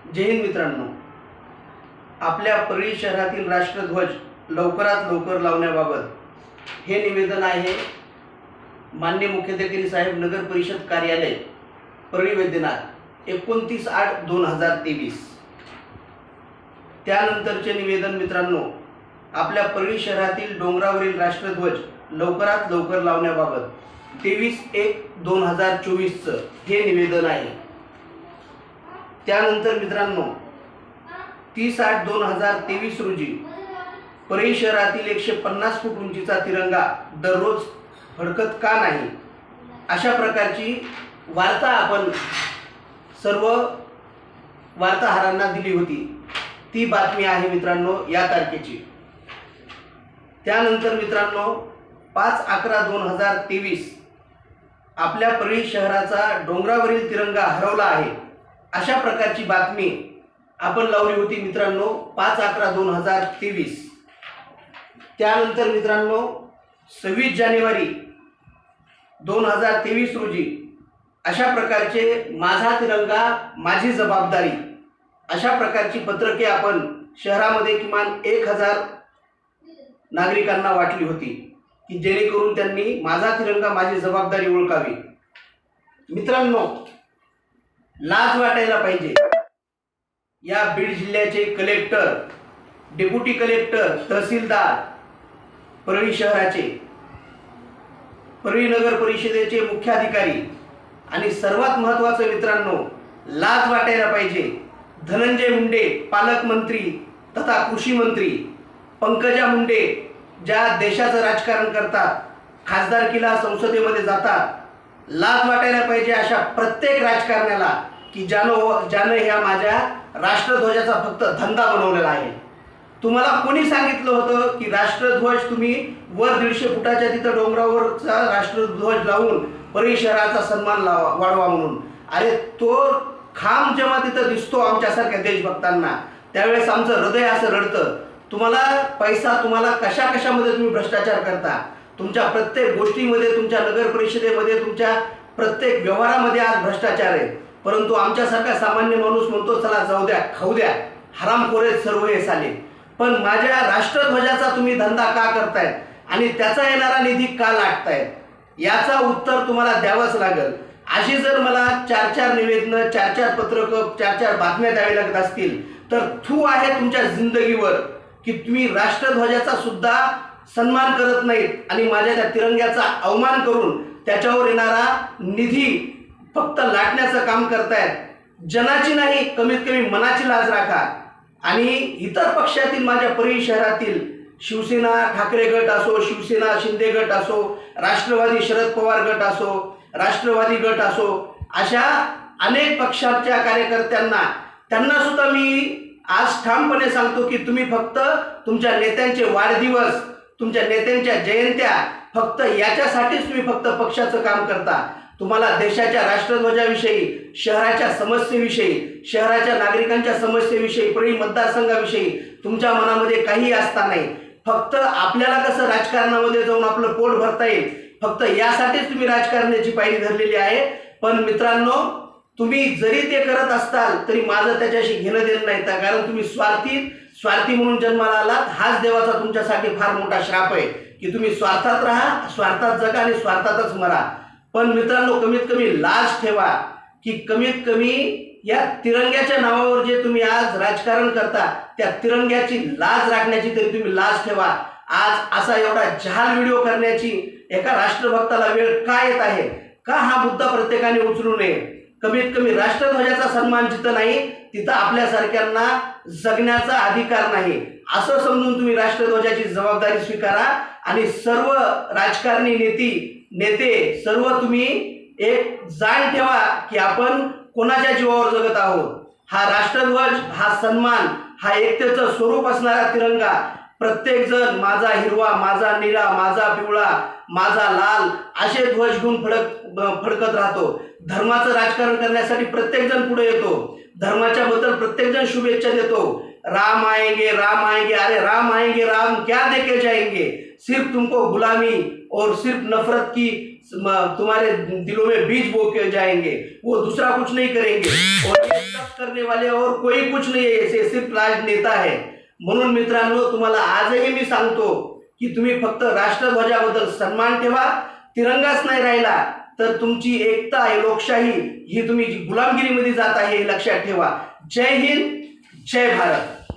जय हिंद मित्रांनो, आपल्या परळी शहरातील राष्ट्रध्वज लवकरात लवकर लावण्याबाबत हे निवेदन आहे माननीय मुख्याधिकारी साहेब, नगर परिषद कार्यालय परळी वैद्यनाथ 29/8/2023। त्यानंतरचे निवेदन मित्रांनो, आपल्या परळी शहरातील डोंगरावरील राष्ट्रध्वज लवकरात लवकर लावण्याबाबत 23/1/2024 हे निवेदन आहे। त्यानंतर मित्रांनो 30/8/2023 रोजी परळी शहरातील 150 फूट उंचीचा तिरंगा दररोज फडकत का नाही, अशा प्रकारची वार्ता आपण सर्व वार्ताहरांना दिली होती। ती बातमी आहे मित्रांनो या तारखेची। त्यानंतर मित्रांनो 5/11/2023 आपल्या परळी शहराचा डोंगरावरील तिरंगा हरवला आहे, अशा प्रकारची बातमी आपण लावली होती मित्रांनो 5/11/2023। त्यानंतर मित्रांनो 26 जानेवारी 2023 रोजी अशा प्रकारचे माझा तिरंगा माझी जबाबदारी अशा प्रकारची पत्रके आपण शहरामध्ये किमान 1000 नागरिकांना वाटली होती, की जेणेकरून त्यांनी माझा तिरंगा माझी जबाबदारी ओळखावी। मित्रांनो, लाज वाटायला पाहिजे। या बीड जिल्ह्याचे कलेक्टर, डेप्युटी कलेक्टर, तहसीलदार, परळी शहराचे, परळी नगर परिषदेचे मुख्याधिकारी आणि सर्वात महत्त्वाचं मित्रांनो, लाज वाटायला पाहिजे धनंजय मुंडे पालकमंत्री तथा कृषी मंत्री, पंकजा मुंडे ज्या देशाचं राजकारण करतात, खासदारकीला संसदेमध्ये जातात, लाज वाटायला पाहिजे अशा प्रत्येक राजकारण्याला की ज्यानं ह्या माझ्या राष्ट्रध्वजाचा फक्त धंदा बनवलेला आहे। तुम्हाला कोणी सांगितलं होतं की राष्ट्रध्वज तुम्ही वर 150 फुटाच्या तिथं डोंगरावरचा राष्ट्रध्वज लावून परळी शहराचा सन्मान वाढवा म्हणून? अरे तो खांब जेव्हा तिथं दिसतो आमच्यासारख्या देशभक्तांना, त्यावेळेस आमचं हृदय असं रडतं। तुम्हाला पैसा, तुम्हाला कशामध्ये तुम्ही भ्रष्टाचार करता, तुमच्या प्रत्येक गोष्टीमध्ये, तुमच्या नगर परिषदेमध्ये, तुमच्या प्रत्येक व्यवहारामध्ये आज भ्रष्टाचार आहे। परंतु आमच्यासारखा सामान्य माणूस म्हणतो चला जाऊ द्या, खाऊ द्या, हरामखोर सर्व हे साले। पण माझ्या राष्ट्रध्वजाचा तुम्ही धंदा का करतायत आणि त्याचा येणारा निधी का लाटतायत, याचा उत्तर तुम्हाला द्यावंच लागेल। अशी जर मला 4-4 निवेदनं, 4-4 पत्रकं, 4-4 बातम्या द्यावी लागत असतील तर थू आहे तुमच्या जिंदगीवर की तुम्ही राष्ट्रध्वजाचा सुद्धा सन्मान करत नाहीत आणि माझ्या त्या तिरंग्याचा अवमान करून त्याच्यावर येणारा निधी फक्त लाटण्याचं काम करतायत। जनाची नाही, कमीत कमी मनाची लाज राखा। आणि इतर पक्षातील माझ्या परळी शहरातील शिवसेना ठाकरे गट असो, शिवसेना शिंदे गट असो, राष्ट्रवादी शरद पवार गट असो, राष्ट्रवादी गट असो, अशा अनेक पक्षाच्या कार्यकर्त्यांना त्यांना सुद्धा मी आज ठामपणे सांगतो की तुम्ही फक्त तुमच्या नेत्यांचे वाढदिवस, तुमच्या नेत्यांच्या जयंत्या फक्त याच्यासाठीच तुम्ही फक्त पक्षाचं काम करता। तुम्हाला देशाच्या राष्ट्रध्वजाविषयी, शहराच्या समस्येविषयी, शहराच्या नागरिकांच्या समस्येविषयी, परळी मतदारसंघाविषयी तुमच्या मनामध्ये काही असता नाही। फक्त आपल्याला कसं राजकारणामध्ये जाऊन आपलं पोट भरता येईल, फक्त यासाठीच तुम्ही राजकारणाची पायरी धरलेली आहे। पण मित्रांनो, तुम्ही जरी ते करत असताल तरी माझं त्याच्याशी घेणं देणं नाही, कारण तुम्ही स्वार्थी म्हणून जन्माला आलात। हाच देवाचा तुमच्यासाठी फार मोठा श्राप आहे की तुम्ही स्वार्थात राहा, स्वार्थात जगा आणि स्वार्थातच मरा। पण मित्रांनो, कमीत कमी लाज ठेवा की कमीत कमी या तिरंग्याच्या नावावर जे तुम्ही आज राजकारण करता, त्या तिरंग्याची लाज राखण्याची तरी तुम्ही लाज ठेवा। आज असा एवढा जहाल व्हिडिओ करण्याची एका राष्ट्रभक्ताला वेळ का येत आहे? का हा मुद्दा प्रत्येकाने उचलू नये? कमीत कमी राष्ट्रध्वजाचा सन्मान जिथं नाही तिथं आपल्यासारख्यांना जगण्याचा अधिकार नाही, असं समजून तुम्ही राष्ट्रध्वजाची जबाबदारी स्वीकारा। आणि सर्व राजकारणी नेते सर्व तुम्ही एक जाण ठेवा की आपण कोणाच्या जीवावर जगत आहोत। हा राष्ट्रध्वज, हा सन्मान, हा एकतेचं स्वरूप असणारा तिरंगा प्रत्येक जण माझा हिरवा, माझा निळा, माझा पिवळा, माझा लाल असे ध्वज घेऊन फडकत राहतो। धर्माचं राजकारण करण्यासाठी प्रत्येक जण पुढे येतो, धर्माच्या बद्दल प्रत्येक जण शुभेच्छा देतो। राम आएंगे, राम आएंगे, अरे राम आएंगे, राम क्या देके जाएंगे? सिर्फ तुमको गुलामी और सिर्फ नफरत की तुम्हारे दिलों में बीज बो के जाएंगे, वो दूसरा कुछ नहीं करेंगे। और ये सब करने वाले और कोई कुछ नाही आहे, हे सिर्फ राजनेता आहे। म्हणून मित्रांनो, तुम्हाला आजही मी सांगतो की तुम्ही फक्त राष्ट्रध्वजाबद्दल सन्मान ठेवा। तिरंगाच नाही राहिला तर तुमची एकता आहे, लोकशाही ही तुम्ही गुलामगिरीमध्ये जात आहे हे लक्षात ठेवा। जय हिंद, जय भारत।